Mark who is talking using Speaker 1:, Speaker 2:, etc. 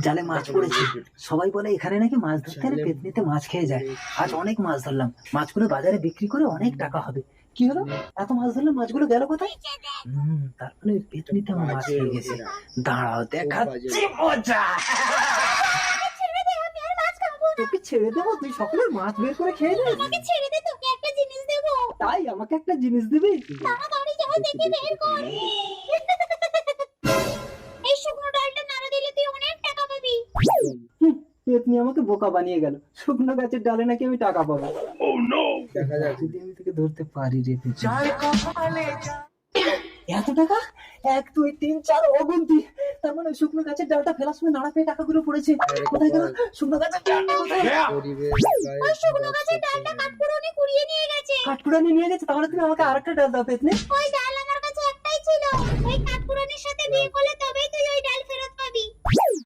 Speaker 1: জালে মাছ পড়েছে। সবাই বলে এখানে নাকি মাছ ধরতে এলে পেতনিতে মাছ খেয়ে যায়। আজ অনেক মাছ ধরলাম, মাছগুলো বাজারে বিক্রি করে অনেক টাকা হবে। কি হলো, এত মাছ ধরলাম, মাছগুলো গেল কোথায়? তার মানে ওই পেতনিতে আমার মাছ খেয়ে গেছে। দাঁড়াও, দেখাচ্ছি মজা।
Speaker 2: ছেড়ে দে, আমি আর মাছ খাবো না।
Speaker 1: তোকে ছেড়ে দেবো? তুই সকলের মাছ বের করে খেয়ে নিস?
Speaker 2: আমাকে ছেড়ে দে, তোকে একটা জিনিস দেবো।
Speaker 1: তাই আমাকে একটা জিনিস দিবি?
Speaker 2: তাড়াতাড়ি যা, দেখে বের কর। এই শুকনো ডালটা নাড়া দিলে তুই অনেক টাকা পাবি।
Speaker 1: পেতনি আমাকে বোকা বানিয়ে গেল। শুকনো গাছের ডালে নাকি আমি টাকা পাবো।
Speaker 3: দেখা যাক।
Speaker 1: যদি আমি তোকে ধরতে পারি রে পেতনি। এত টাকা? 1 2 3 4 অগুন্তি। তার মানে শুকনো গাছের ডালটা ফেলার সময় নাড়া পেয়ে টাকাগুলো পড়েছে। কোথায় গেল শুকনো গাছের ডালটা? কোথায়?
Speaker 3: পরিবেশ
Speaker 2: ওই শুকনো গাছের ডালটা কাঠপুরনি কুড়িয়ে নিয়ে গেছে।
Speaker 1: কাঠপুরানি নিয়ে গেছে? তাহলে তুমি আমাকে আরেকটা ডাল দাও পেতনি।
Speaker 2: ওই ডাল আমার কাছে একটাই ছিল। ওই কাঠপুরনির সাথে বিয়ে করলে তবেই তুই ওই ডাল ফেরত পাবি।